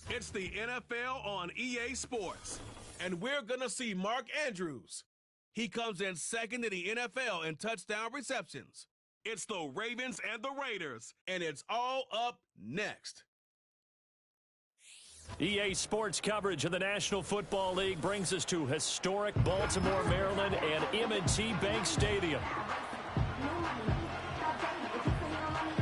It's the NFL on EA Sports, and we're going to see Mark Andrews. He comes in second in the NFL in touchdown receptions. It's the Ravens and the Raiders, and it's all up next. EA Sports coverage of the National Football League brings us to historic Baltimore, Maryland, and M&T Bank Stadium.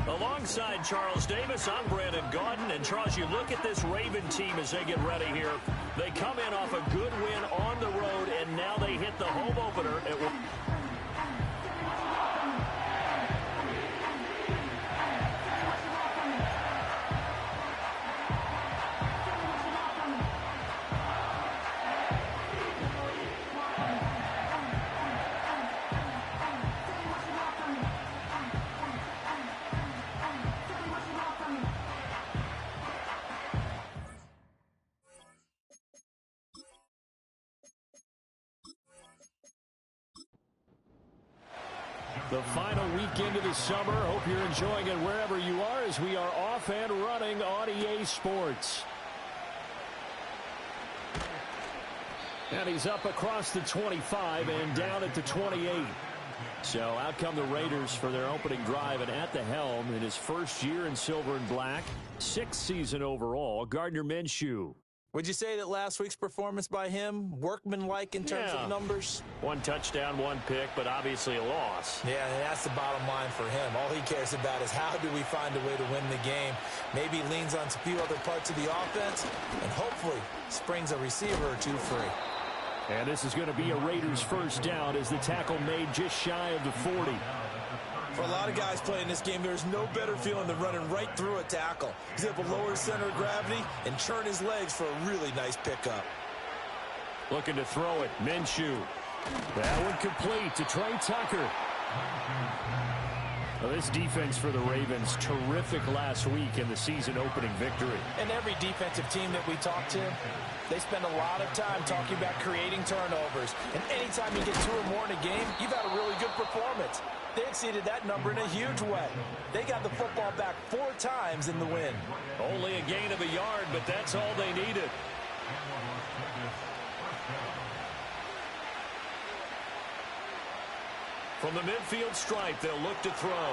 Alongside Charles Davis, I'm Brandon Gaudin. And Charles, you look at this Raven team as they get ready here. They come in off a good win on the road, and now they hit the home opener at the final weekend of the summer. Hope you're enjoying it wherever you are as we are off and running on EA Sports. And he's up across the 25 and down at the 28. So out come the Raiders for their opening drive, and at the helm in his first year in silver and black, sixth season overall, Gardner Minshew. Would you say that last week's performance by him, workmanlike in terms of numbers? One touchdown, one pick, but obviously a loss. Yeah, and that's the bottom line for him. All he cares about is how do we find a way to win the game. Maybe leans on a few other parts of the offense, and hopefully springs a receiver or two free. And this is going to be a Raiders first down as the tackle made just shy of the 40. For a lot of guys playing this game, there's no better feeling than running right through a tackle. He's able to lower his center of gravity and churn his legs for a really nice pickup. Looking to throw it, Minshew. That one complete to Trey Tucker. Well, this defense for the Ravens, terrific last week in the season opening victory. And every defensive team that we talk to, they spend a lot of time talking about creating turnovers. And anytime you get two or more in a game, you've had a really good performance. They exceeded that number in a huge way. They got the football back 4 times in the win. Only a gain of a yard, but that's all they needed. From the midfield stripe, they'll look to throw.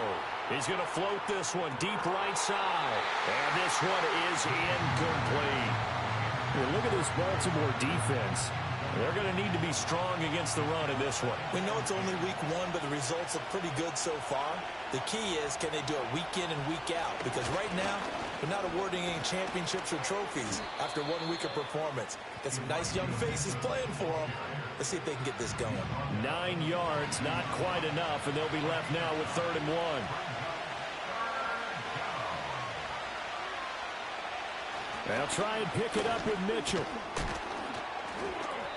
He's going to float this one deep right side. And this one is incomplete. Well, look at this Baltimore defense. They're going to need to be strong against the run in this one. We know it's only week 1, but the results look pretty good so far. The key is, can they do it week in and week out? Because right now, they're not awarding any championships or trophies after 1 week of performance. Got some nice young faces playing for them. Let's see if they can get this going. 9 yards, not quite enough, and they'll be left now with 3rd and 1. They'll try and pick it up with Mitchell.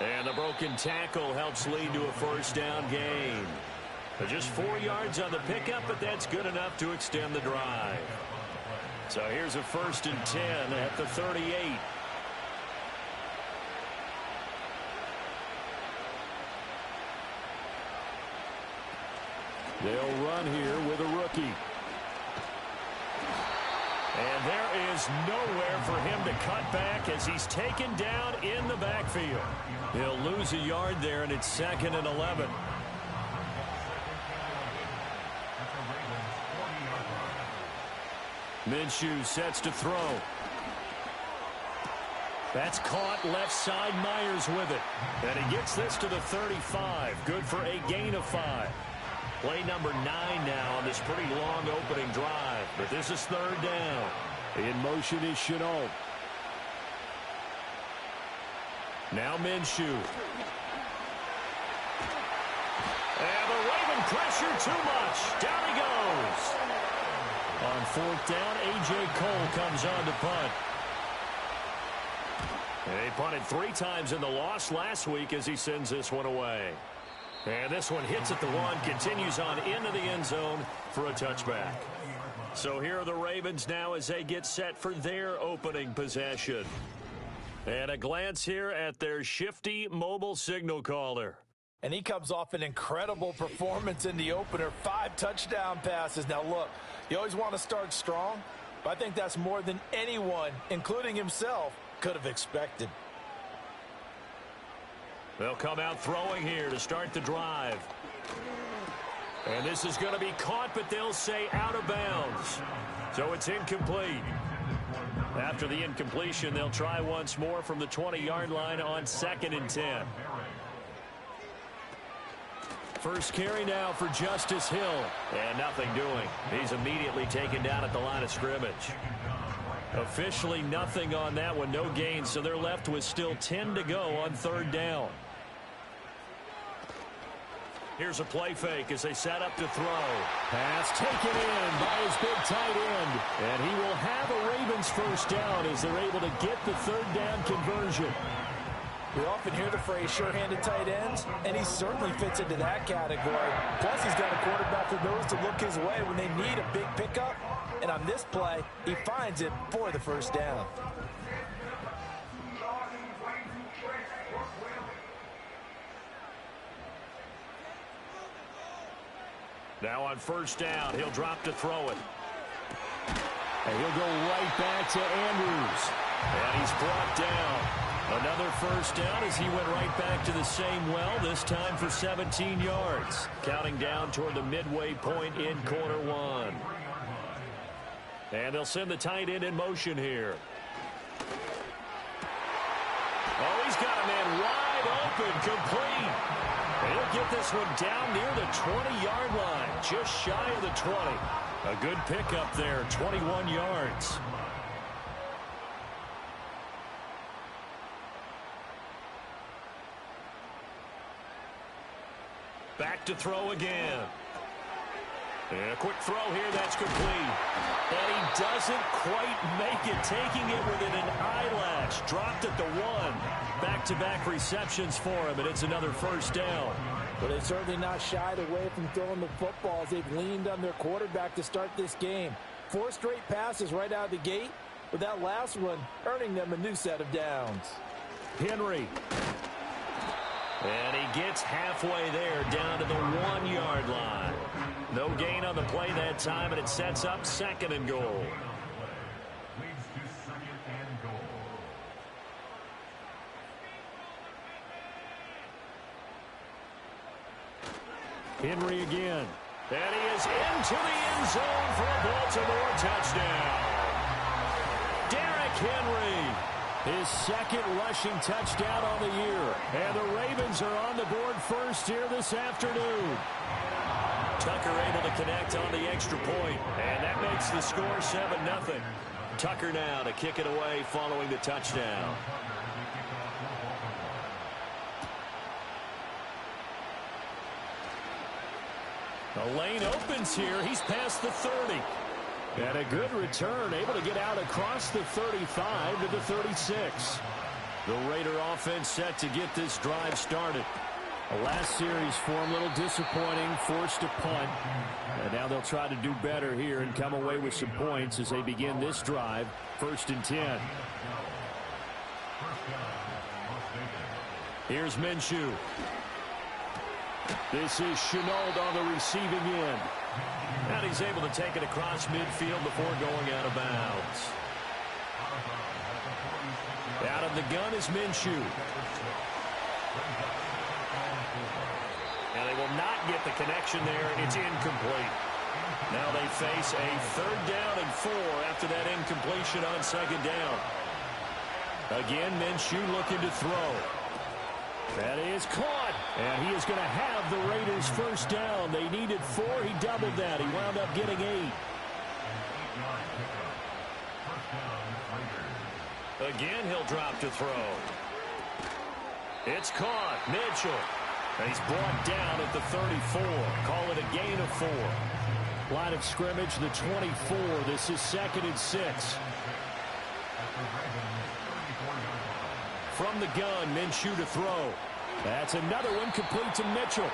And the broken tackle helps lead to a first down gain. Just 4 yards on the pickup, but that's good enough to extend the drive. So here's a 1st and 10 at the 38. They'll run here with a rookie. And there is nowhere for him to cut back as he's taken down in the backfield. He'll lose a yard there, and it's 2nd and 11. Minshew sets to throw. That's caught left side. Myers with it. And he gets this to the 35. Good for a gain of 5. Play number 9 now on this pretty long opening drive. But this is 3rd down. In motion is Chenault. Now Minshew. And the Raven pressure too much. Down he goes. On 4th down, A.J. Cole comes on to punt. They punted 3 times in the loss last week as he sends this one away. And this one hits at the 1, continues on into the end zone for a touchback. So here are the Ravens now as they get set for their opening possession. And a glance here at their shifty mobile signal caller. And he comes off an incredible performance in the opener. 5 touchdown passes. Now look, you always want to start strong, but I think that's more than anyone, including himself, could have expected. They'll come out throwing here to start the drive. And this is going to be caught, but they'll say out of bounds. So it's incomplete. After the incompletion, they'll try once more from the 20-yard line on 2nd and 10. First carry now for Justice Hill. And nothing doing. He's immediately taken down at the line of scrimmage. Officially nothing on that one. No gain, so they're left with still 10 to go on 3rd down. Here's a play fake as they set up to throw. Pass taken in by his big tight end. And he will have a Ravens first down as they're able to get the 3rd down conversion. We often hear the phrase sure-handed tight ends, and he certainly fits into that category. Plus, he's got a quarterback who knows to look his way when they need a big pickup. And on this play, he finds it for the first down. Now on first down, he'll drop to throw it. And he'll go right back to Andrews. And he's brought down. Another first down as he went right back to the same well, this time for 17 yards. Counting down toward the midway point in quarter 1. And they'll send the tight end in motion here. Oh, he's got a man wide open, complete. He'll get this one down near the 20-yard line, just shy of the 20. A good pickup there, 21 yards. Back to throw again. And a quick throw here, that's complete. And he doesn't quite make it, taking it within an eyelash. Dropped at the 1. Back-to-back receptions for him, and it's another first down. But they've certainly not shied away from throwing the football as they've leaned on their quarterback to start this game. 4 straight passes right out of the gate, with that last one earning them a new set of downs. Henry. And he gets halfway there, down to the 1-yard line. No gain on the play that time, and it sets up 2nd and goal. Henry again. And he is into the end zone for a Baltimore touchdown. Derrick Henry. His 2nd rushing touchdown on the year. And the Ravens are on the board first here this afternoon. Tucker able to connect on the extra point. And that makes the score 7-0. Tucker now to kick it away following the touchdown. The lane opens here. He's past the 30. And a good return, able to get out across the 35 to the 36. The Raider offense set to get this drive started. The last series for him, a little disappointing, forced a punt. And now they'll try to do better here and come away with some points as they begin this drive, 1st and 10. Here's Minshew. This is Chenault on the receiving end. And he's able to take it across midfield before going out of bounds. Out of the gun is Minshew. And they will not get the connection there. It's incomplete. Now they face a 3rd down and 4 after that incompletion on 2nd down. Again, Minshew looking to throw. That is caught. And he is going to have the Raiders first down. They needed 4. He doubled that. He wound up getting 8. Again, he'll drop to throw. It's caught. Mitchell. And he's brought down at the 34. Call it a gain of 4. Line of scrimmage, the 24. This is 2nd and 6. From the gun, Minshew to throw. That's another one complete to Mitchell.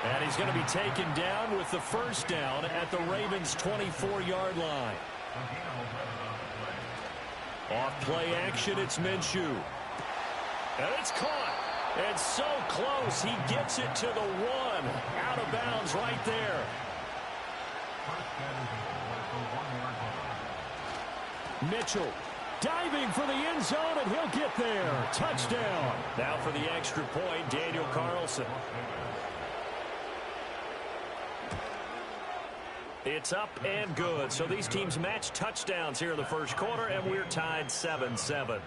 And he's going to be taken down with the first down at the Ravens' 24-yard line. Off play action, it's Minshew. And it's caught. And so close, he gets it to the 1. Out of bounds right there. Mitchell diving for the end zone, and he'll get there. Touchdown. Now for the extra point, Daniel Carlson. It's up and good. So these teams match touchdowns here in the first quarter, and we're tied 7-7.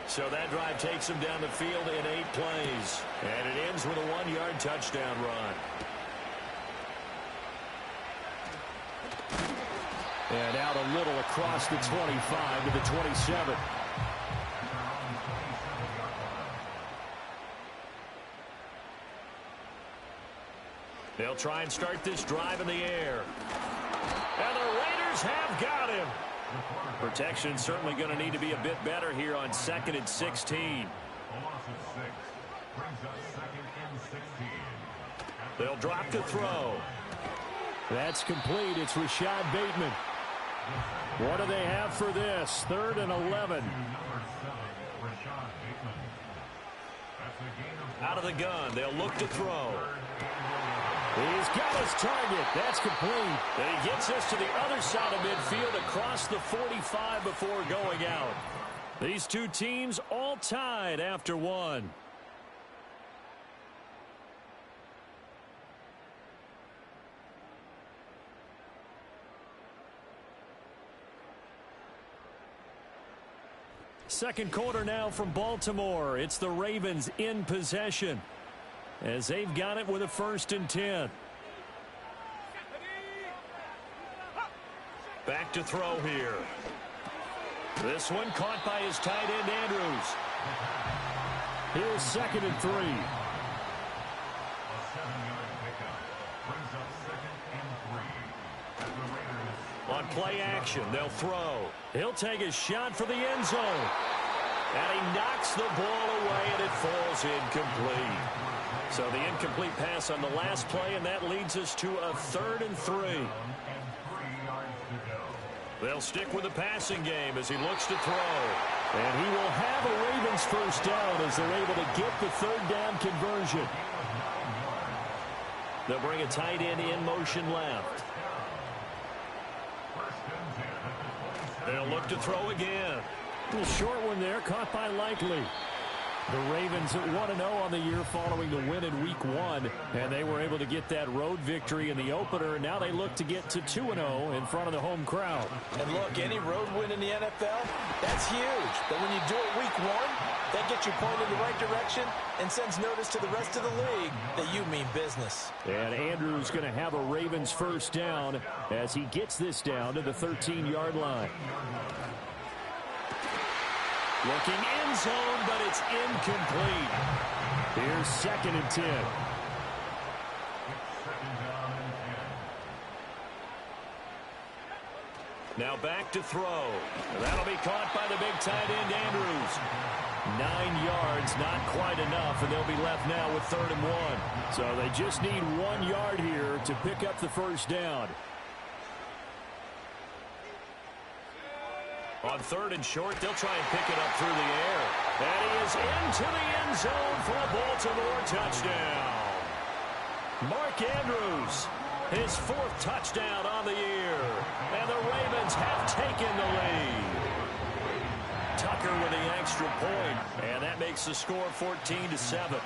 So that drive takes them down the field in 8 plays. And it ends with a 1-yard touchdown run. And out a little across the 25 to the 27. They'll try and start this drive in the air. And the Raiders have got him. Protection certainly going to need to be a bit better here on 2nd and 16. They'll drop to throw. That's complete. It's Rashad Bateman. What do they have for this? 3rd and 11. Out of the gun. They'll look to throw. He's got his target. That's complete. And he gets us to the other side of midfield across the 45 before going out. These two teams all tied after 1. Second quarter now from Baltimore. It's the Ravens in possession, as they've got it with a 1st and 10. Back to throw here. This one caught by his tight end, Andrews. Here's 2nd and 3. On play action, they'll throw. He'll take a shot for the end zone. And he knocks the ball away, and it falls incomplete. So the incomplete pass on the last play, and that leads us to a 3rd and 3. They'll stick with the passing game as he looks to throw. And he will have a Ravens 1st down as they're able to get the 3rd down conversion. They'll bring a tight end in motion left. They'll look to throw again. A little short one there, caught by Likely. The Ravens at 1-0 on the year following the win in Week 1, and they were able to get that road victory in the opener, and now they look to get to 2-0 in front of the home crowd. And look, any road win in the NFL, that's huge. But when you do it Week 1, that gets you pointed in the right direction and sends notice to the rest of the league that you mean business. And Andrews going to have a Ravens 1st down as he gets this down to the 13-yard line. Looking end zone, but it's incomplete. Here's 2nd and 10. Now back to throw. That'll be caught by the big tight end, Andrews. 9 yards, not quite enough, and they'll be left now with 3rd and 1. So they just need 1 yard here to pick up the 1st down. On 3rd and short, they'll try and pick it up through the air. And he is into the end zone for a Baltimore touchdown. Mark Andrews, his 4th touchdown on the year. And the Ravens have taken the lead. Tucker with the extra point, and that makes the score 14-7.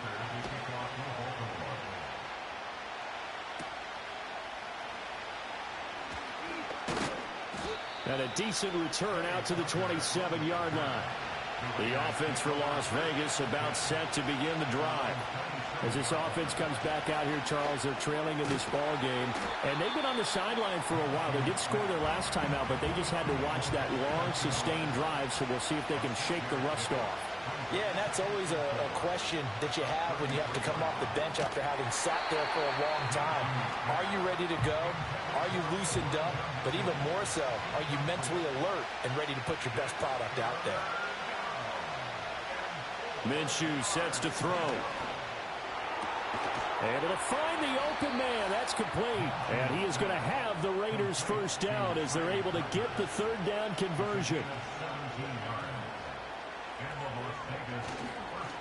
And a decent return out to the 27-yard line. The offense for Las Vegas about set to begin the drive. As this offense comes back out here, Charles, they're trailing in this ball game. And they've been on the sideline for a while. They did score their last time out, but they just had to watch that long, sustained drive, so we'll see if they can shake the rust off. Yeah, and that's always a question that you have when you have to come off the bench after having sat there for a long time. Are you ready to go? Are you loosened up? But even more so, are you mentally alert and ready to put your best product out there? Minshew sets to throw. Able to find the open man. That's complete. And he is going to have the Raiders 1st down as they're able to get the 3rd down conversion.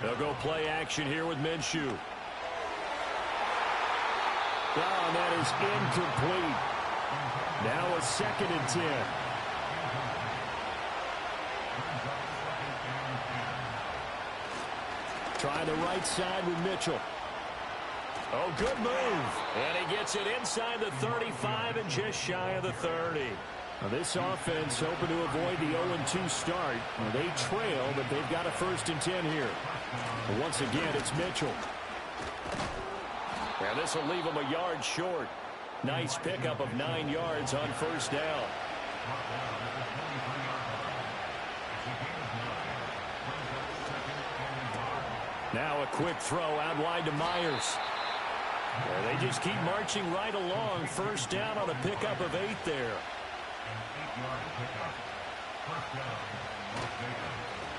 They'll go play action here with Minshew. Oh, and that is incomplete. Now a 2nd and 10. try the right side with Mitchell. Oh, good move. And he gets it inside the 35 and just shy of the 30. Now this offense hoping to avoid the 0-2 start. Well, they trail, but they've got a 1st and 10 here. But once again, it's Mitchell. And this will leave him a yard short. Nice pickup of 9 yards on 1st down. Now a quick throw out wide to Myers. And they just keep marching right along. 1st down on a pickup of 8 there.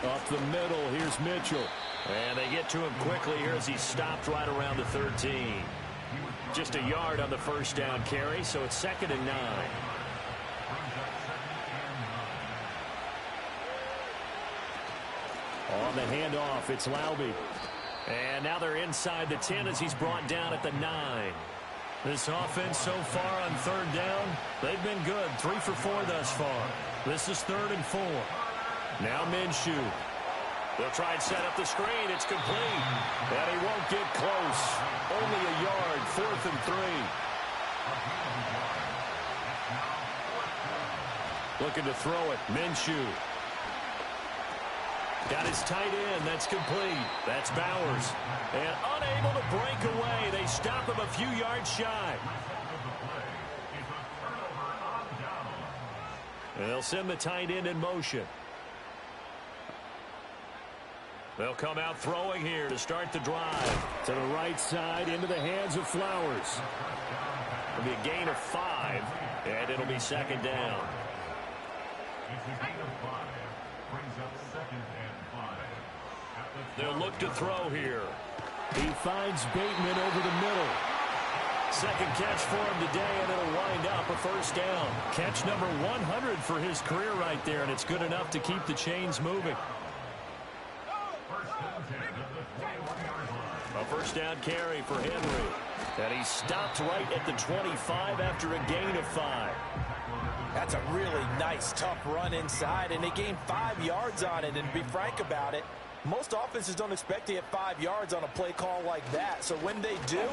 Up the middle, here's Mitchell. And they get to him quickly here as he stopped right around the 13. Just a yard on the 1st down carry, so it's 2nd and 9. On the handoff, it's Laube. And now they're inside the 10 as he's brought down at the 9. This offense so far on 3rd down, they've been good. 3 for 4 thus far. This is 3rd and 4. Now Minshew. They'll try and set up the screen. It's complete. And he won't get close. Only a yard. 4th and 3. Looking to throw it. Minshew. Got his tight end. That's complete. That's Bowers. And unable to break away. They stop him a few yards shy. And they'll send the tight end in motion. They'll come out throwing here to start the drive. To the right side, into the hands of Flowers. It'll be a gain of 5, and it'll be 2nd down. They'll look to throw here. He finds Bateman over the middle. 2nd catch for him today, and it'll wind up a 1st down. Catch number 100 for his career right there, and it's good enough to keep the chains moving. A 1st down carry for Henry. And he stopped right at the 25 after a gain of 5. That's a really nice, tough run inside, and they gained 5 yards on it. And to be frank about it, most offenses don't expect to hit 5 yards on a play call like that. So when they do,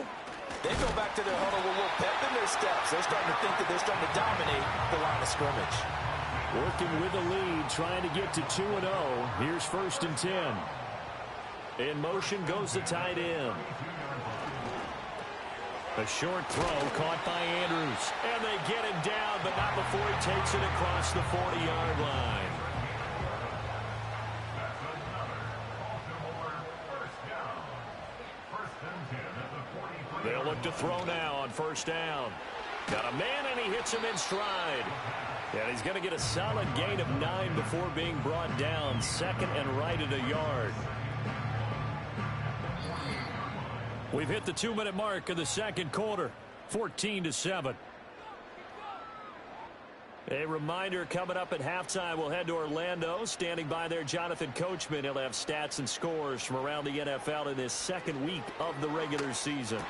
they go back to their huddle with a little pep in their steps. They're starting to think that they're starting to dominate the line of scrimmage. Working with the lead, trying to get to 2-0. Here's 1st and 10. In motion goes the tight end. A short throw caught by Andrews. And they get him down, but not before he takes it across the 40-yard line. They'll look to throw now on 1st down. Got a man, and he hits him in stride. And he's going to get a solid gain of 9 before being brought down. 2nd and right at a yard. We've hit the 2-minute mark of the 2nd quarter. 14-7. A reminder, coming up at halftime, we'll head to Orlando. Standing by there, Jonathan Coachman. He'll have stats and scores from around the NFL in this 2nd week of the regular season.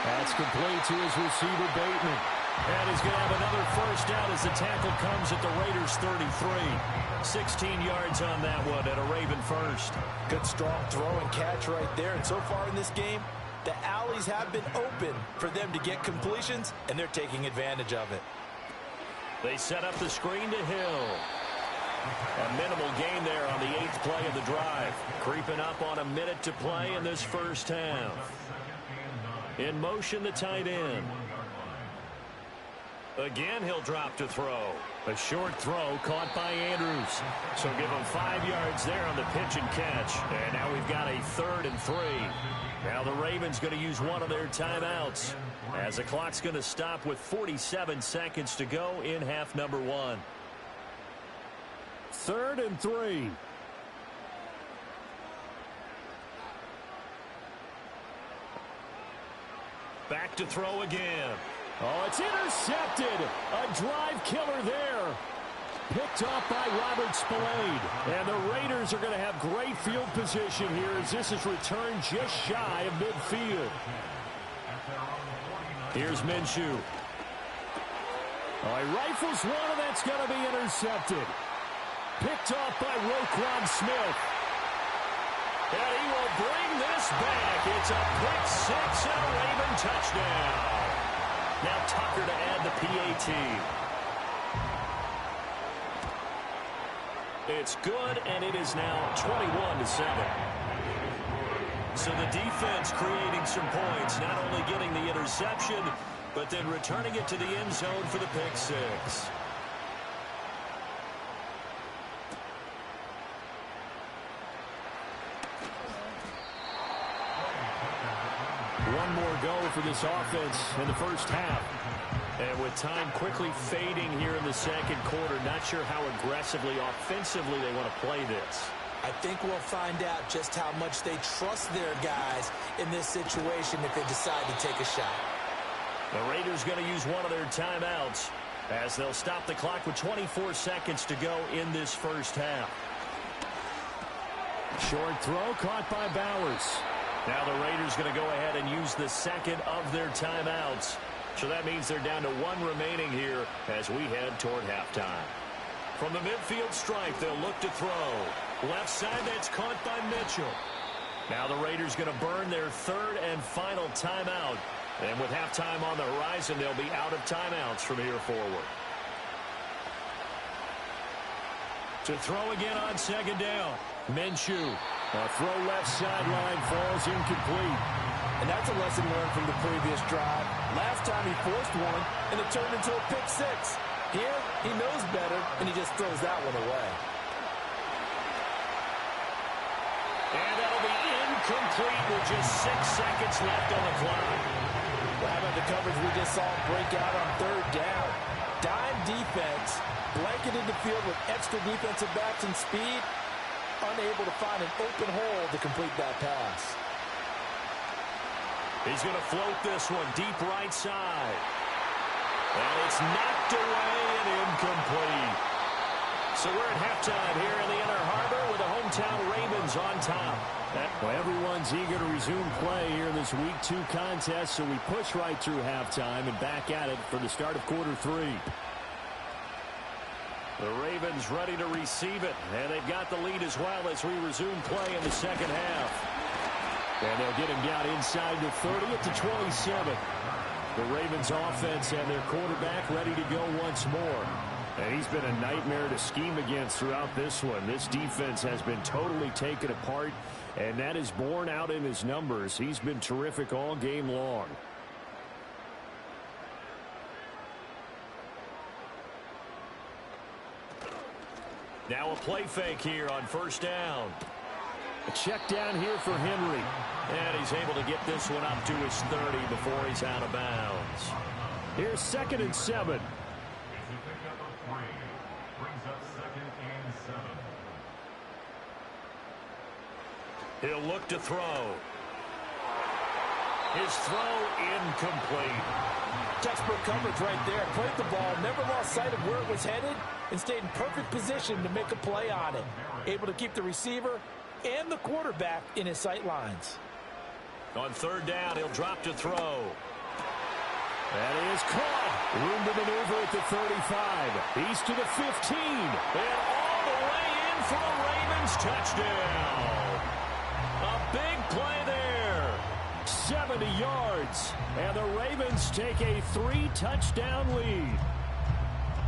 That's complete to his receiver, Bateman. And he's going to have another 1st down as the tackle comes at the Raiders' 33. 16 yards on that one at a Raven 1st. Good strong throw and catch right there. And so far in this game, the alleys have been open for them to get completions, and they're taking advantage of it. They set up the screen to Hill. A minimal gain there on the 8th play of the drive. Creeping up on a minute to play in this 1st half. In motion, the tight end. Again, he'll drop to throw. A short throw caught by Andrews. So give him 5 yards there on the pitch and catch. And now we've got a 3rd and 3. Now the Ravens going to use one of their timeouts, as the clock's going to stop with 47 seconds to go in half number 1. 3rd and 3. Back to throw again. Oh, it's intercepted. A drive killer there. Picked off by Robert Spillane. And the Raiders are going to have great field position here as this is returned just shy of midfield. Here's Minshew. Oh, he rifles one, and that's going to be intercepted. Picked off by Roquan Smith. And he will bring this back. It's a pick six and a Raven touchdown. Now Tucker to add the PAT. It's good, and it is now 21-7. So the defense creating some points, not only getting the interception, but then returning it to the end zone for the pick six. One more go for this offense in the first half. And with time quickly fading here in the second quarter, not sure how aggressively, offensively they want to play this. I think we'll find out just how much they trust their guys in this situation if they decide to take a shot. The Raiders going to use one of their timeouts as they'll stop the clock with 24 seconds to go in this first half. Short throw caught by Bowers. Now the Raiders going to go ahead and use the second of their timeouts. So that means they're down to one remaining here as we head toward halftime. From the midfield stripe, they'll look to throw. Left side, that's caught by Mitchell. Now the Raiders going to burn their third and final timeout. And with halftime on the horizon, they'll be out of timeouts from here forward. To throw again on second down. Minshew. A throw left sideline falls incomplete. And that's a lesson learned from the previous drive. Last time he forced one, and it turned into a pick six. Here, he knows better, and he just throws that one away. And that'll be incomplete with just 6 seconds left on the clock. Well, how about the coverage we just saw break out on third down? Dime defense, blanketed the field with extra defensive backs and speed, unable to find an open hole to complete that pass. He's going to float this one deep right side. And it's knocked away and incomplete. So we're at halftime here in the Inner Harbor with the hometown Ravens on top. Well, everyone's eager to resume play here in this Week 2 contest, so we push right through halftime and back at it for the start of quarter 3. The Ravens ready to receive it, and they've got the lead as well as we resume play in the second half. And they'll get him down inside the 30 at the 27. The Ravens offense and their quarterback ready to go once more. And he's been a nightmare to scheme against throughout this one. This defense has been totally taken apart, and that is borne out in his numbers. He's been terrific all game long. Now a play fake here on first down. A check down here for Henry. And he's able to get this one up to his 30 before he's out of bounds. Here's 2nd and 7. He'll look to throw. His throw incomplete. Textbook coverage right there. Played the ball, never lost sight of where it was headed, and stayed in perfect position to make a play on it. Able to keep the receiver and the quarterback in his sight lines. On third down, he'll drop to throw. That is caught. Room to maneuver at the 35. He's to the 15. And all the way in for a Ravens touchdown. A big play there. 70 yards. And the Ravens take a 3-touchdown lead.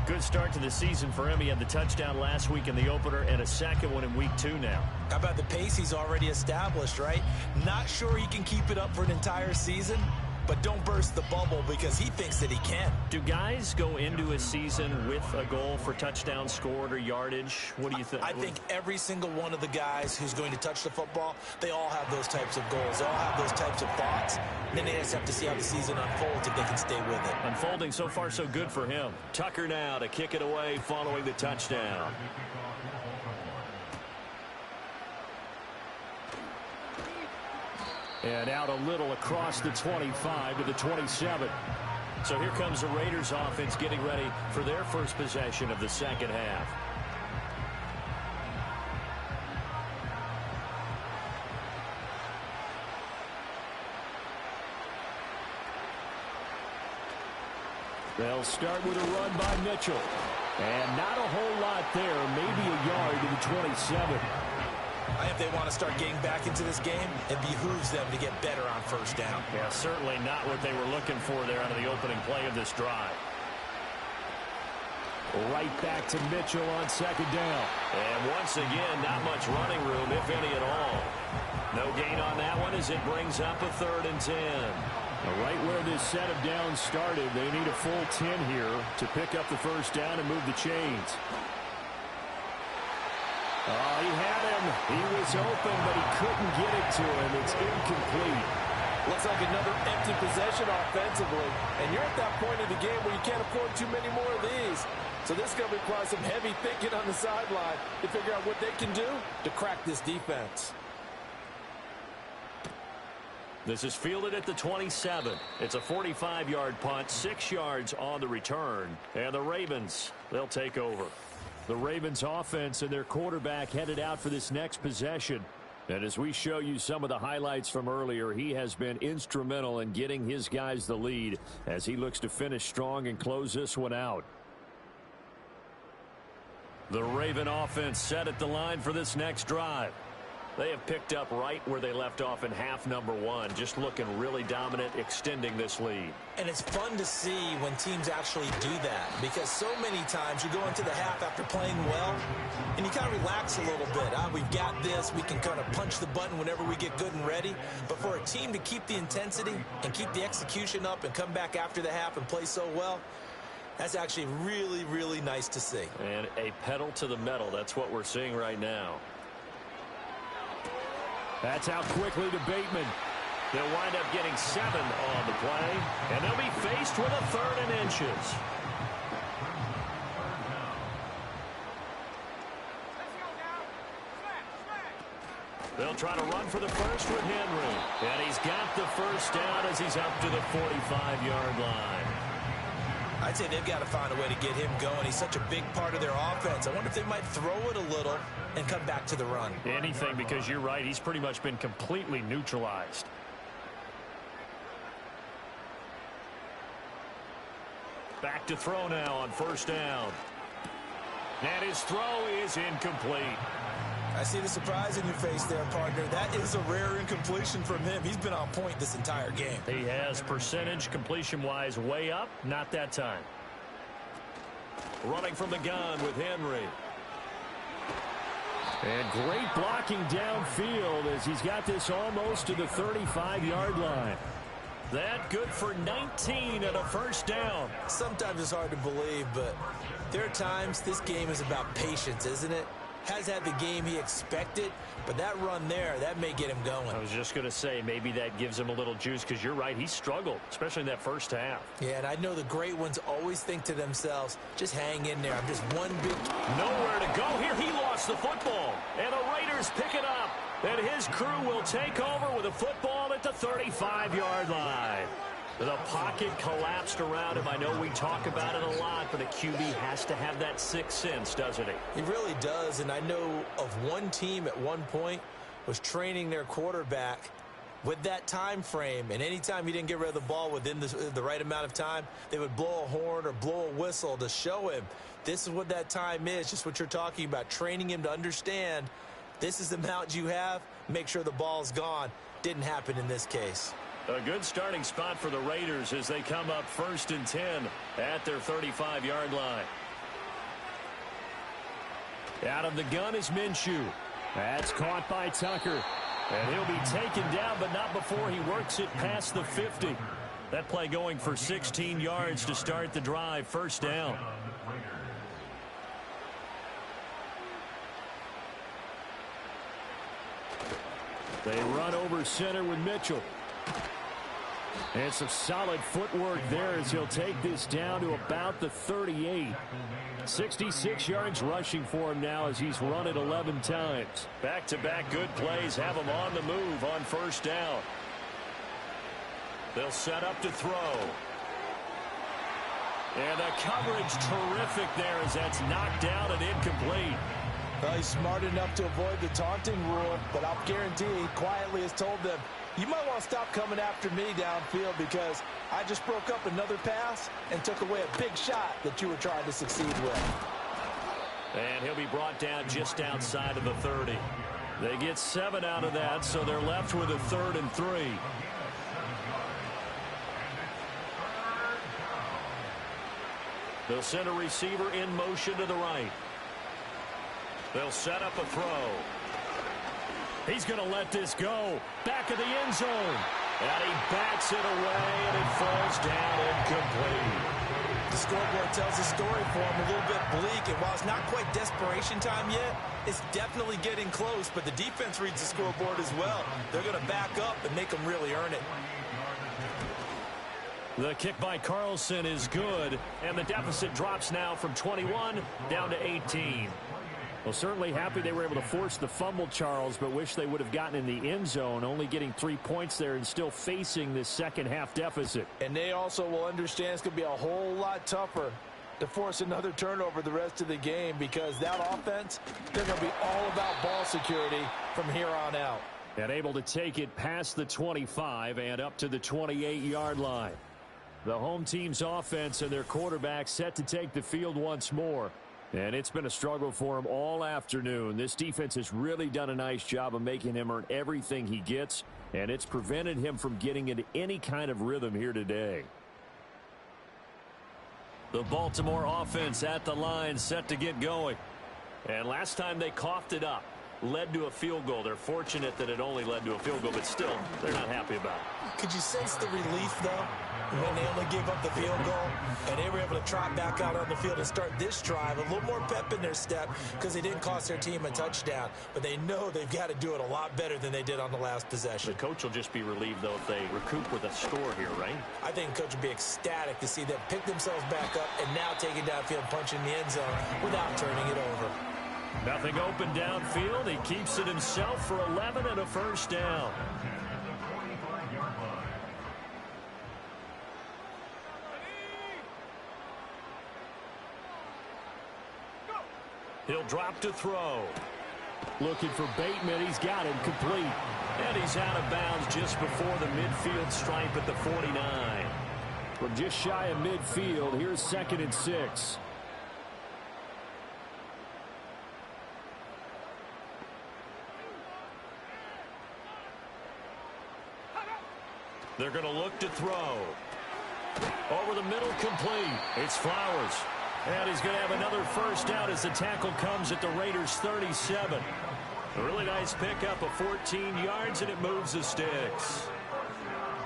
Good start to the season for him. He had the touchdown last week in the opener and a second one in week 2 now. How about the pace he's already established, right? Not sure he can keep it up for an entire season, but don't burst the bubble because he thinks that he can. Do guys go into a season with a goal for touchdown scored or yardage? What do you think? I think every single one of the guys who's going to touch the football, they all have those types of goals. They all have those types of thoughts. And then they just have to see how the season unfolds if they can stay with it. Unfolding so far so good for him. Tucker now to kick it away following the touchdown. And out a little across the 25 to the 27. So here comes the Raiders offense getting ready for their first possession of the second half. They'll start with a run by Mitchell. And not a whole lot there, maybe a yard to the 27. I think if they want to start getting back into this game, it behooves them to get better on first down. Yeah, certainly not what they were looking for there out of the opening play of this drive. Right back to Mitchell on second down. And once again, not much running room, if any at all. No gain on that one as it brings up a 3rd and 10. Right where this set of downs started, they need a full 10 here to pick up the first down and move the chains. Oh, he had him. He was open, but he couldn't get it to him. It's incomplete. Looks like another empty possession offensively. And you're at that point in the game where you can't afford too many more of these. So this is going to require some heavy thinking on the sideline to figure out what they can do to crack this defense. This is fielded at the 27. It's a 45-yard punt, 6 yards on the return. And the Ravens, they'll take over. The Ravens offense and their quarterback headed out for this next possession. And as we show you some of the highlights from earlier, he has been instrumental in getting his guys the lead as he looks to finish strong and close this one out. The Raven offense set at the line for this next drive. They have picked up right where they left off in half number 1, just looking really dominant, extending this lead. And it's fun to see when teams actually do that, because so many times you go into the half after playing well, and you kind of relax a little bit. We've got this. We can kind of punch the button whenever we get good and ready. But for a team to keep the intensity and keep the execution up and come back after the half and play so well, that's actually really, really nice to see. And a pedal to the metal. That's what we're seeing right now. That's out quickly to Bateman. They'll wind up getting 7 on the play, and they'll be faced with a 3rd and inches. They'll try to run for the first with Henry. And he's got the first down as he's up to the 45-yard line. I'd say they've got to find a way to get him going. He's such a big part of their offense. I wonder if they might throw it a little and come back to the run. Anything, because you're right. He's pretty much been completely neutralized. Back to throw now on first down. And his throw is incomplete. I see the surprise in your face there, partner. That is a rare incompletion from him. He's been on point this entire game. He has percentage completion-wise way up. Not that time. Running from the gun with Henry. And great blocking downfield as he's got this almost to the 35-yard line. That good for 19 and a first down. Sometimes it's hard to believe, but there are times this game is about patience, isn't it? Has had the game he expected, but that run there, that may get him going. I was just going to say, maybe that gives him a little juice, because you're right, he struggled, especially in that first half. Yeah, and I know the great ones always think to themselves, just hang in there. I'm just one big... Nowhere to go here. He lost the football, and the Raiders pick it up, and his crew will take over with a football at the 35-yard line. The pocket collapsed around him. I know we talk about it a lot, but a QB has to have that sixth sense, doesn't he? He really does, and I know of one team at one point was training their quarterback with that time frame, and anytime he didn't get rid of the ball within the right amount of time, they would blow a horn or blow a whistle to show him this is what that time is, just what you're talking about, training him to understand this is the amount you have, make sure the ball's gone. Didn't happen in this case. A good starting spot for the Raiders as they come up 1st and 10 at their 35-yard line. Out of the gun is Minshew. That's caught by Tucker. And he'll be taken down, but not before he works it past the 50. That play going for 16 yards to start the drive, first down. They run over center with Mitchell. And some solid footwork there as he'll take this down to about the 38. 66 yards rushing for him now as he's run it 11 times. Back-to-back good plays have him on the move on first down. They'll set up to throw. And the coverage terrific there as that's knocked down and incomplete. Well, he's smart enough to avoid the taunting rule, but I'll guarantee he quietly has told them, you might want to stop coming after me downfield because I just broke up another pass and took away a big shot that you were trying to succeed with. And he'll be brought down just outside of the 30. They get 7 out of that, so they're left with a 3rd and 3. They'll send a receiver in motion to the right. They'll set up a throw. He's going to let this go. Back of the end zone. And he bats it away, and it falls down incomplete. The scoreboard tells the story for him, a little bit bleak, and while it's not quite desperation time yet, it's definitely getting close, but the defense reads the scoreboard as well. They're going to back up and make them really earn it. The kick by Carlson is good, and the deficit drops now from 21 down to 18. Well, certainly happy they were able to force the fumble, Charles, but wish they would have gotten in the end zone, only getting 3 points there and still facing this second-half deficit. And they also will understand it's going to be a whole lot tougher to force another turnover the rest of the game, because that offense, they're going to be all about ball security from here on out. And able to take it past the 25 and up to the 28-yard line. The home team's offense and their quarterback set to take the field once more. And it's been a struggle for him all afternoon. This defense has really done a nice job of making him earn everything he gets, and it's prevented him from getting into any kind of rhythm here today. The Baltimore offense at the line, set to get going. And last time they coughed it up, led to a field goal. They're fortunate that it only led to a field goal, but still, they're not happy about it. Could you sense the relief, though, when they only gave up the field goal and they were able to trot back out on the field and start this drive? A little more pep in their step because they didn't cost their team a touchdown, but they know they've got to do it a lot better than they did on the last possession. The coach will just be relieved, though, if they recoup with a score here, right? I think the coach will be ecstatic to see them pick themselves back up and now take it downfield, punch in the end zone without turning it over. Nothing open downfield. He keeps it himself for 11 and a first down. He'll drop to throw. Looking for Bateman. He's got him complete. And he's out of bounds just before the midfield stripe at the 49. From just shy of midfield, here's 2nd and 6. They're going to look to throw. Over the middle, complete. It's Flowers. And he's going to have another first down as the tackle comes at the Raiders' 37. A really nice pickup of 14 yards, and it moves the sticks.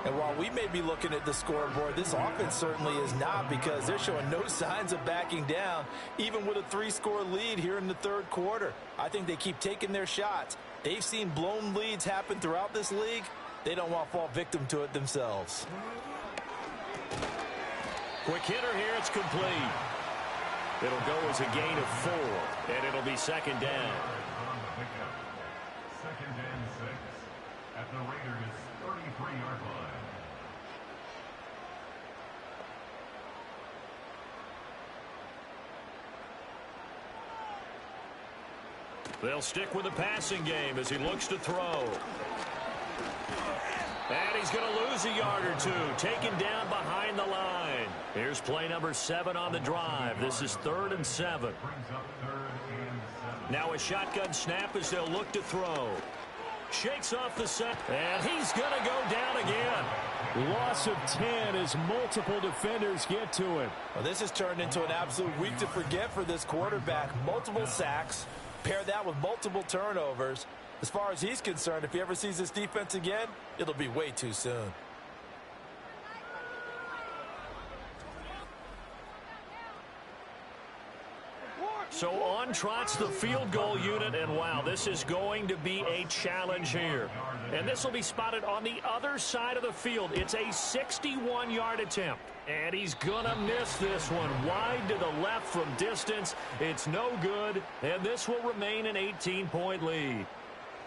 And while we may be looking at the scoreboard, this offense certainly is not, because they're showing no signs of backing down, even with a 3-score lead here in the third quarter. I think they keep taking their shots. They've seen blown leads happen throughout this league. They don't want to fall victim to it themselves. Quick hitter here, it's complete. It'll go as a gain of 4, and it'll be 2nd down. 2nd and 6 at the Raiders' 33-yard line. They'll stick with the passing game as he looks to throw. And he's going to lose a yard or two, taken down behind the line. Here's play number 7 on the drive. This is 3rd and 7. Now a shotgun snap as they'll look to throw. Shakes off the set, and he's going to go down again. Loss of 10 as multiple defenders get to him. Well, this has turned into an absolute week to forget for this quarterback. Multiple sacks, pair that with multiple turnovers. As far as he's concerned, if he ever sees this defense again, it'll be way too soon. So on trots the field goal unit, and wow, this is going to be a challenge here. And this will be spotted on the other side of the field. It's a 61-yard attempt. And he's going to miss this one. Wide to the left from distance. It's no good, and this will remain an 18-point lead.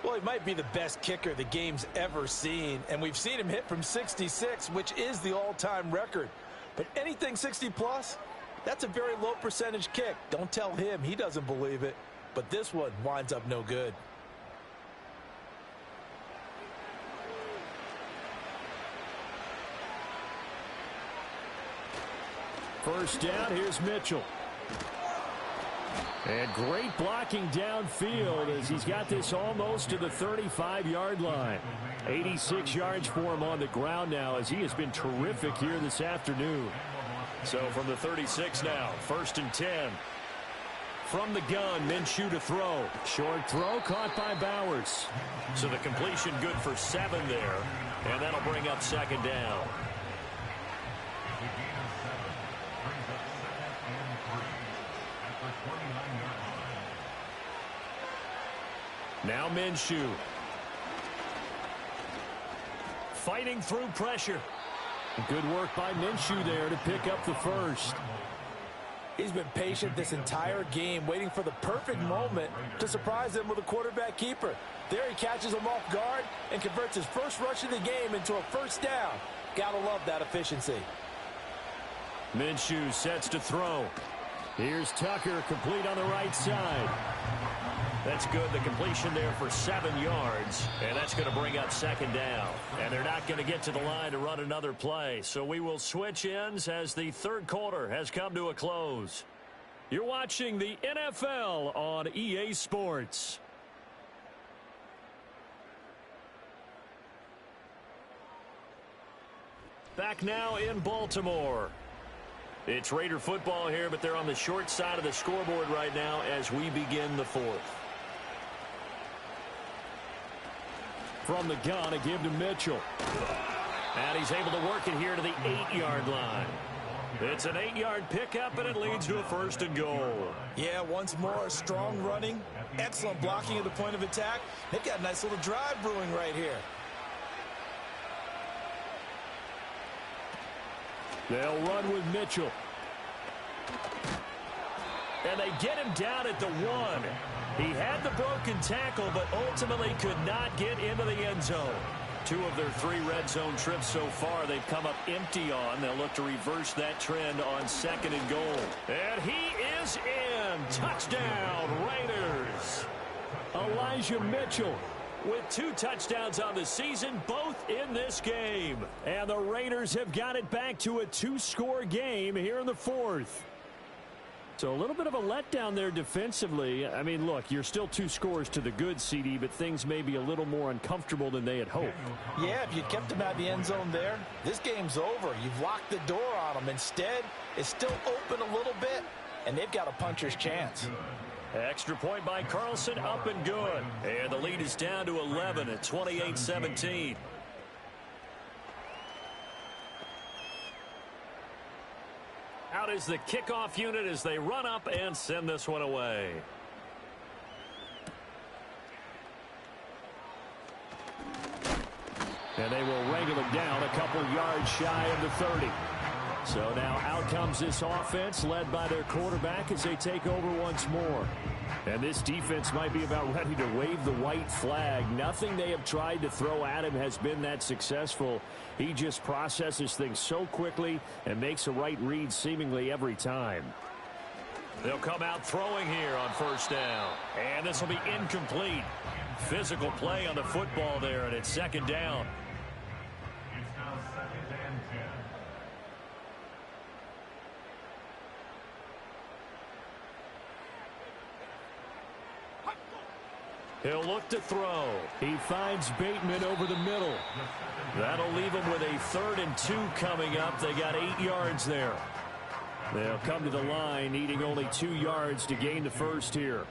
Well, he might be the best kicker the game's ever seen, and we've seen him hit from 66, which is the all-time record. But anything 60-plus, that's a very low percentage kick. Don't tell him he doesn't believe it, but this one winds up no good. First down, here's Mitchell. And great blocking downfield as he's got this almost to the 35-yard line. 86 yards for him on the ground now as he has been terrific here this afternoon. So from the 36 now, 1st and 10. From the gun, Minshew to throw. Short throw caught by Bowers. So the completion good for 7 there, and that'll bring up 2nd down. Now Minshew. Fighting through pressure. Good work by Minshew there to pick up the first. He's been patient this entire game, waiting for the perfect moment to surprise them with a quarterback keeper. There he catches him off guard and converts his first rush of the game into a first down. Gotta love that efficiency. Minshew sets to throw. Here's Tucker, complete on the right side. That's good. The completion there for 7 yards, and that's going to bring up 2nd down. And they're not going to get to the line to run another play. So we will switch ends as the 3rd quarter has come to a close. You're watching the NFL on EA Sports. Back now in Baltimore. It's Raider football here, but they're on the short side of the scoreboard right now as we begin the 4th. From the gun, a give to Mitchell. And he's able to work it here to the 8-yard line. It's an 8-yard pickup, and it leads to a 1st and goal. Yeah, once more, strong running, excellent blocking at the point of attack. They've got a nice little drive brewing right here. They'll run with Mitchell. And they get him down at the 1. He had the broken tackle, but ultimately could not get into the end zone. 2 of their 3 red zone trips so far they've come up empty on. They'll look to reverse that trend on 2nd and goal. And he is in. Touchdown, Raiders. Elijah Mitchell with 2 touchdowns on the season, both in this game. And the Raiders have got it back to a 2-score game here in the 4th. So a little bit of a letdown there defensively. I mean, look, you're still 2 scores to the good, CD, but things may be a little more uncomfortable than they had hoped. Yeah, if you kept them out of the end zone there, this game's over. You've locked the door on them. Instead, it's still open a little bit, and they've got a puncher's chance. Extra point by Carlson, up and good. And the lead is down to 11 at 28-17. Out is the kickoff unit as they run up and send this one away. And they will wrangle him down a couple yards shy of the 30. So now out comes this offense led by their quarterback as they take over once more. And this defense might be about ready to wave the white flag. Nothing they have tried to throw at him has been that successful. He just processes things so quickly and makes a right read seemingly every time. They'll come out throwing here on 1st down. And this will be incomplete. Physical play on the football there, and it's 2nd down. It's now 2nd and 10. He'll look to throw. He finds Bateman over the middle. That'll leave him with a 3rd and 2 coming up. They got 8 yards there. They'll come to the line, needing only 2 yards to gain the first here.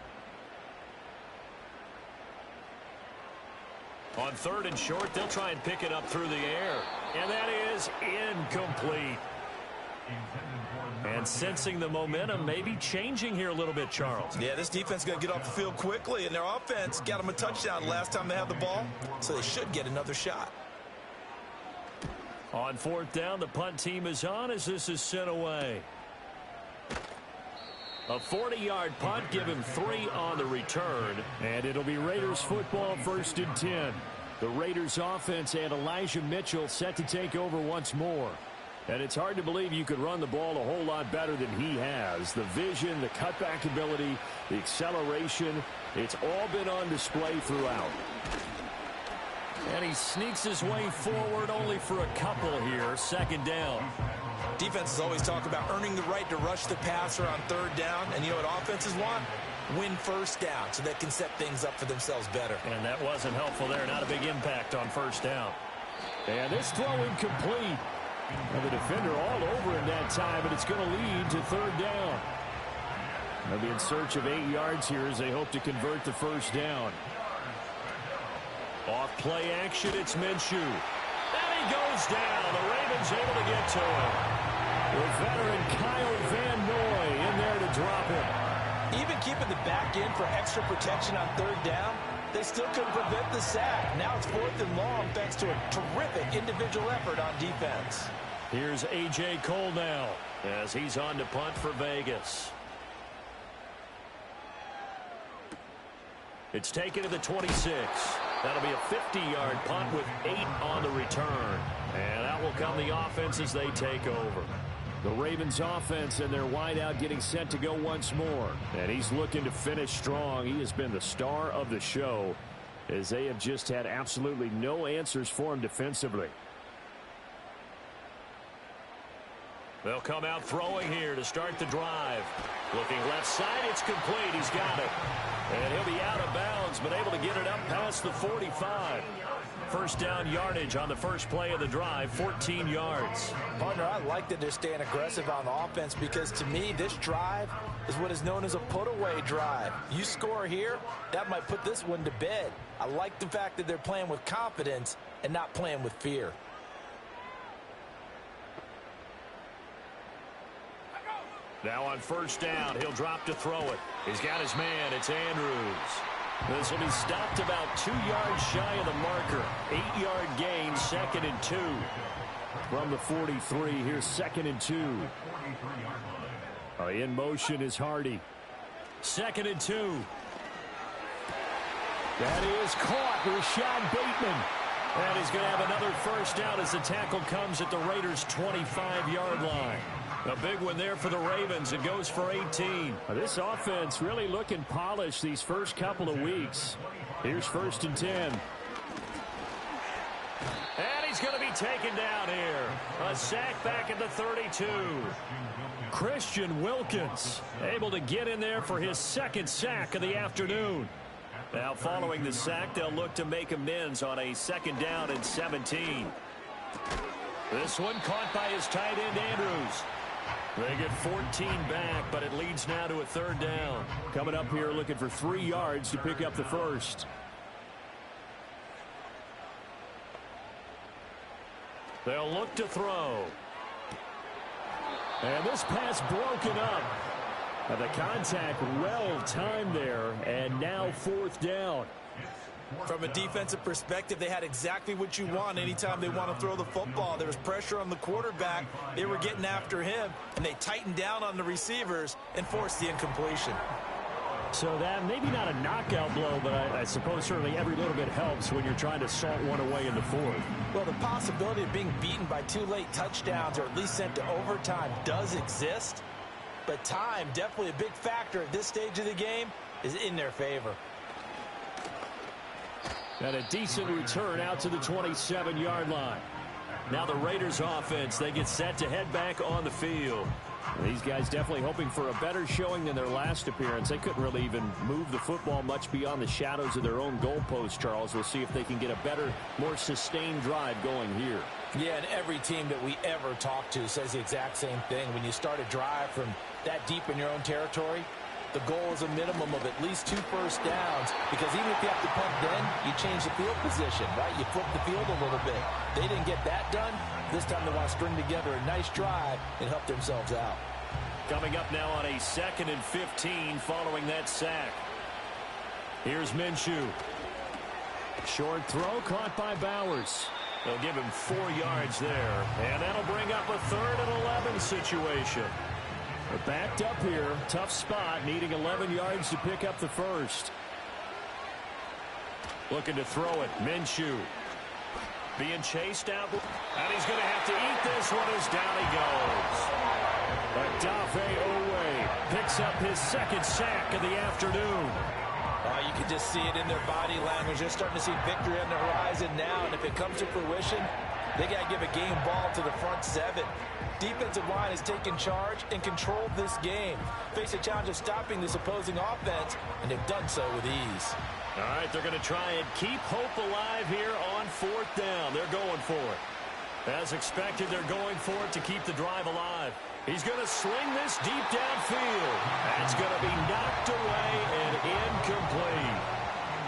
On 3rd and short, they'll try and pick it up through the air. And that is incomplete. And sensing the momentum maybe changing here a little bit, Charles. Yeah, this defense is going to get off the field quickly, and their offense got them a touchdown last time they had the ball, so they should get another shot. On 4th down, the punt team is on as this is sent away. A 40-yard punt, give him 3 on the return. And it'll be Raiders football, 1st and 10. The Raiders offense and Elijah Mitchell set to take over once more. And it's hard to believe you could run the ball a whole lot better than he has. The vision, the cutback ability, the acceleration, it's all been on display throughout. And he sneaks his way forward only for a couple here. 2nd down. Defenses always talk about earning the right to rush the passer on third down, and you know what offenses want? Win first down so they can set things up for themselves better. And that wasn't helpful there. Not a big impact on first down. And this throw incomplete. And the defender all over in that time, and it's going to lead to third down. They'll be in search of 8 yards here as they hope to convert the first down. Off play action, it's Minshew. And he goes down. The Ravens able to get to him. With veteran Kyle Van Noy in there to drop him. Even keeping the back end for extra protection on third down, they still couldn't prevent the sack. Now it's 4th and long thanks to a terrific individual effort on defense. Here's A.J. Cole now as he's on to punt for Vegas. It's taken to the 26. That'll be a 50-yard punt with 8 on the return. And out will come the offense as they take over. The Ravens offense and their wideout getting set to go once more. And he's looking to finish strong. He has been the star of the show as they have just had absolutely no answers for him defensively. They'll come out throwing here to start the drive. Looking left side, it's complete. He's got it. And he'll be out of bounds, but able to get it up past the 45. First down yardage on the first play of the drive, 14 yards. Partner, I like that they're staying aggressive on the offense because to me, this drive is what is known as a put-away drive. You score here, that might put this one to bed. I like the fact that they're playing with confidence and not playing with fear. Now on first down, he'll drop to throw it. He's got his man. It's Andrews. This will be stopped about 2 yards shy of the marker. 8-yard gain, 2nd and 2. From the 43, here's 2nd and 2. In motion is Hardy. 2nd and 2. That is caught. Rashad Bateman. And he's going to have another first down as the tackle comes at the Raiders' 25-yard line. A big one there for the Ravens. It goes for 18. This offense really looking polished these first couple of weeks. Here's 1st and 10. And he's going to be taken down here. A sack back at the 32. Christian Wilkins able to get in there for his 2nd sack of the afternoon. Now following the sack, they'll look to make amends on a 2nd down and 17. This one caught by his tight end Andrews. They get 14 back, but it leads now to a 3rd down. Coming up here looking for 3 yards to pick up the first. They'll look to throw. And this pass broken up. And the contact well timed there, and now 4th down. From a defensive perspective, they had exactly what you want anytime they want to throw the football. There was pressure on the quarterback. They were getting after him, and they tightened down on the receivers and forced the incompletion. So that maybe not a knockout blow, but I suppose certainly every little bit helps when you're trying to salt one away in the 4th. Well, the possibility of being beaten by 2 late touchdowns or at least sent to overtime does exist, but time, definitely a big factor at this stage of the game, is in their favor. And a decent return out to the 27-yard line. Now the Raiders offense, they get set to head back on the field. These guys definitely hoping for a better showing than their last appearance. They couldn't really even move the football much beyond the shadows of their own goalpost, Charles. We'll see if they can get a better, more sustained drive going here. Yeah, and every team that we ever talk to says the exact same thing. When you start a drive from that deep in your own territory, the goal is a minimum of at least 2 first downs, because even if you have to punt then, you change the field position, right? You flip the field a little bit. They didn't get that done. This time they want to string together a nice drive and help themselves out. Coming up now on a 2nd and 15 following that sack. Here's Minshew. Short throw caught by Bowers. They'll give him 4 yards there, and that'll bring up a 3rd and 11 situation. They're backed up here. Tough spot, needing 11 yards to pick up the first. Looking to throw it. Minshew. Being chased out. And he's going to have to eat this one as down he goes. Odafe Owe picks up his 2nd sack of the afternoon. You can just see it in their body language. They're starting to see victory on the horizon now, and if it comes to fruition, They got to give a game ball to the front seven. Defensive line has taken charge and controlled this game. Face a challenge of stopping this opposing offense, and they've done so with ease. All right, they're going to try and keep hope alive here on 4th down. They're going for it. As expected, they're going for it to keep the drive alive. He's going to sling this deep downfield. It's going to be knocked away and incomplete.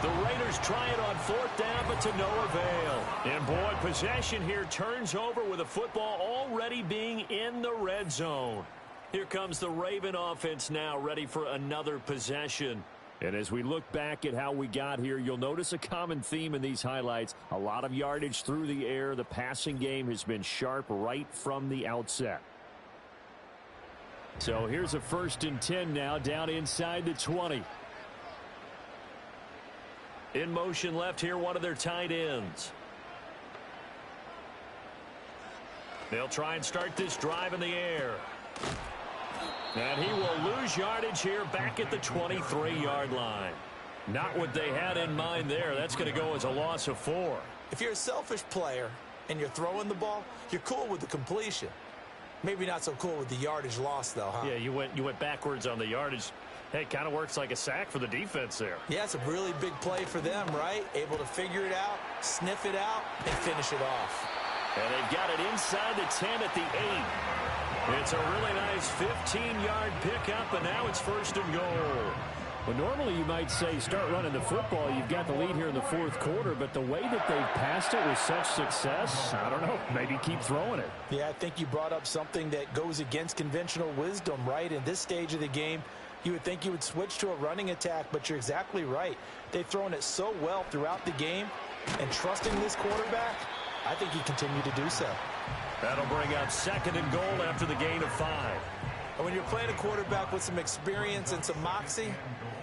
The Raiders try it on 4th down, but to no avail. And, boy, possession here turns over with the football already being in the red zone. Here comes the Raven offense now, ready for another possession. And as we look back at how we got here, you'll notice a common theme in these highlights. A lot of yardage through the air. The passing game has been sharp right from the outset. So here's a 1st and 10 now, down inside the 20. In motion left here, one of their tight ends. They'll try and start this drive in the air. And he will lose yardage here back at the 23-yard line. Not what they had in mind there. That's going to go as a loss of 4. If you're a selfish player and you're throwing the ball, you're cool with the completion. Maybe not so cool with the yardage loss, though, huh? Yeah, you went backwards on the yardage. Hey, it kind of works like a sack for the defense there. Yeah, it's a really big play for them, right? Able to figure it out, sniff it out, and finish it off. And they've got it inside the 10 at the 8. It's a really nice 15-yard pickup, and now it's 1st and goal. Well, normally you might say start running the football. You've got the lead here in the 4th quarter, but the way that they've passed it with such success, I don't know, maybe keep throwing it. Yeah, I think you brought up something that goes against conventional wisdom, right? In this stage of the game, you would think you would switch to a running attack, but you're exactly right. They've thrown it so well throughout the game, and trusting this quarterback, I think he continued to do so. That'll bring up 2nd and goal after the gain of 5. And when you're playing a quarterback with some experience and some moxie,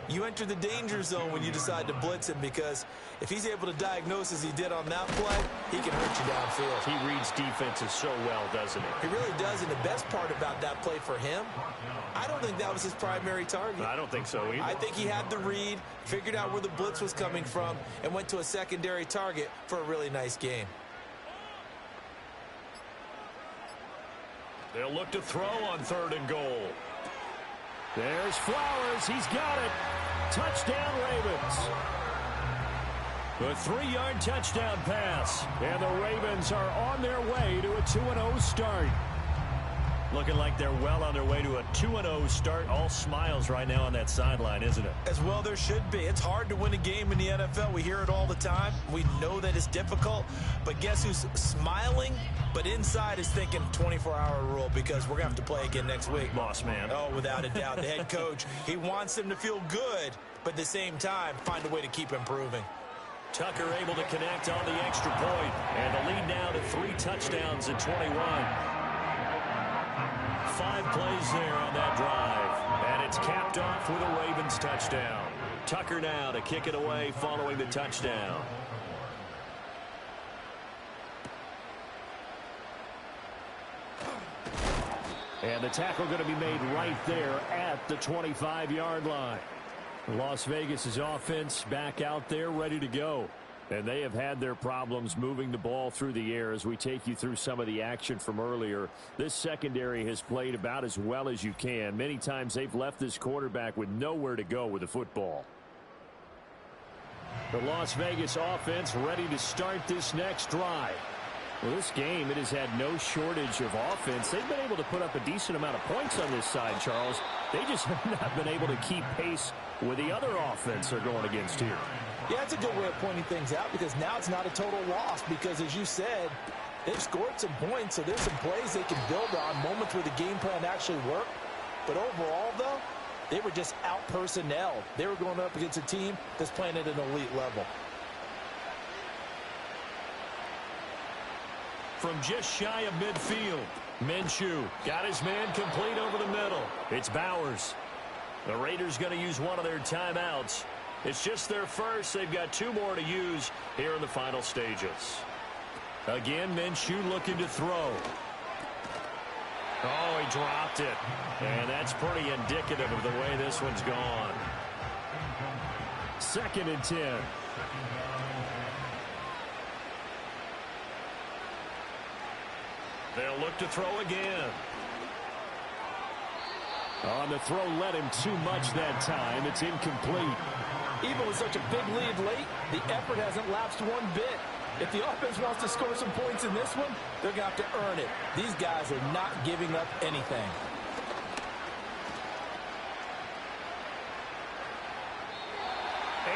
you enter the danger zone when you decide to blitz him, because if he's able to diagnose as he did on that play, he can hurt you downfield. He reads defenses so well, doesn't he? He really does, and the best part about that play for him, I don't think that was his primary target. I don't think so either. I think he had the read, figured out where the blitz was coming from, and went to a secondary target for a really nice game. They'll look to throw on 3rd and goal. There's Flowers. He's got it. Touchdown, Ravens. The 3-yard touchdown pass. And the Ravens are on their way to a 2-0 start. Looking like they're well on their way to a 2-0 start. All smiles right now on that sideline, isn't it? As well there should be. It's hard to win a game in the NFL. We hear it all the time. We know that it's difficult. But guess who's smiling? But inside is thinking 24-hour rule, because we're going to have to play again next week. Boss man. Oh, without a doubt. The head coach, he wants them to feel good, but at the same time, find a way to keep improving. Tucker able to connect on the extra point. And the lead now to 3 touchdowns at 21. 5 plays there on that drive. And it's capped off with a Ravens touchdown. Tucker now to kick it away following the touchdown. And the tackle going to be made right there at the 25-yard line. Las Vegas' offense back out there ready to go. And they have had their problems moving the ball through the air. As we take you through some of the action from earlier, this secondary has played about as well as you can. Many times they've left this quarterback with nowhere to go with the football. The Las Vegas offense ready to start this next drive. Well, this game, it has had no shortage of offense. They've been able to put up a decent amount of points on this side, Charles. They just have not been able to keep pace with the other offense they're going against here. Yeah, it's a good way of pointing things out, because now it's not a total loss, because as you said, they've scored some points, so there's some plays they can build on, moments where the game plan actually worked. But overall, though, they were just out-personnelled. They were going up against a team that's playing at an elite level. From just shy of midfield, Minshew got his man complete over the middle. It's Bowers. The Raiders going to use one of their timeouts. It's just their first. They've got 2 more to use here in the final stages. Again, Minshew looking to throw. Oh, he dropped it. And that's pretty indicative of the way this one's gone. 2nd and 10. They'll look to throw again. On the throw, led him too much that time. It's incomplete. Even with such a big lead late, the effort hasn't lapsed one bit. If the offense wants to score some points in this one, they're going to have to earn it. These guys are not giving up anything.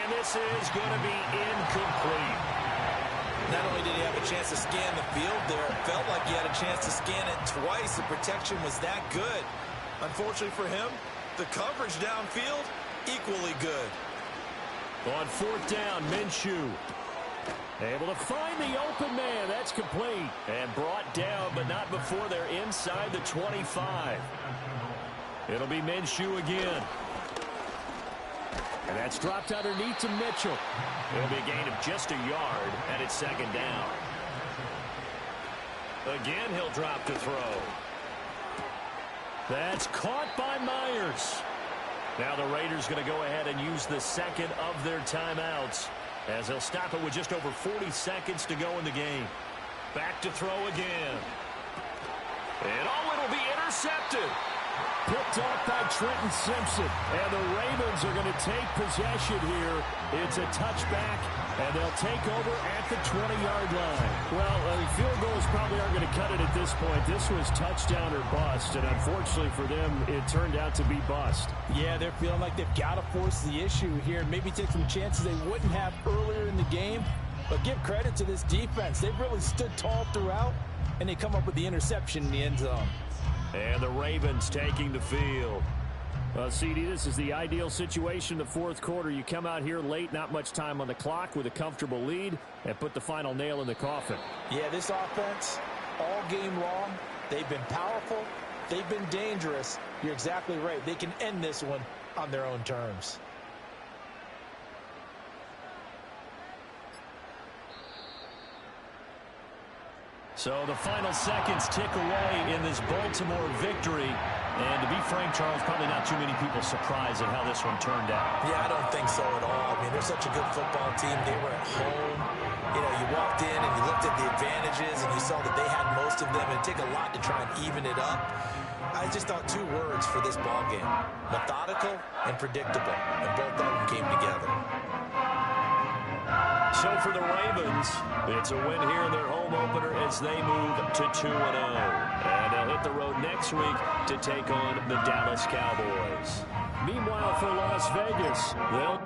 And this is going to be incomplete. Not only did he have a chance to scan the field there, it felt like he had a chance to scan it twice. The protection was that good. Unfortunately for him, the coverage downfield, equally good. On fourth down, Minshew. Able to find the open man. That's complete. And brought down, but not before they're inside the 25. It'll be Minshew again. And that's dropped underneath to Mitchell. It'll be a gain of just a yard, and it's second down. Again, he'll drop to throw. That's caught by Myers. Now the Raiders going to go ahead and use the second of their timeouts, as they'll stop it with just over 40 seconds to go in the game. Back to throw again. And it'll be intercepted. Picked off by Trenton Simpson. And the Ravens are going to take possession here. It's a touchback, and they'll take over at the 20-yard line. Well, field goals probably aren't going to cut it at this point. This was touchdown or bust, and unfortunately for them, it turned out to be bust. Yeah, they're feeling like they've got to force the issue here. Maybe take some chances they wouldn't have earlier in the game. But give credit to this defense. They've really stood tall throughout, and they come up with the interception in the end zone. And the Ravens taking the field. Well, CD, this is the ideal situation in the fourth quarter. You come out here late, not much time on the clock, with a comfortable lead, and put the final nail in the coffin. Yeah, this offense, all game long, they've been powerful, they've been dangerous. You're exactly right. They can end this one on their own terms. So the final seconds tick away in this Baltimore victory. And to be frank, Charles, probably not too many people surprised at how this one turned out. Yeah, I don't think so at all. I mean, they're such a good football team. They were at home. You know, you walked in and you looked at the advantages and you saw that they had most of them. It'd take a lot to try and even it up. I just thought two words for this ball game: methodical and predictable. And both of them came together. So for the Ravens, it's a win here in their home opener as they move to 2-0. And they'll hit the road next week to take on the Dallas Cowboys. Meanwhile, for Las Vegas, they'll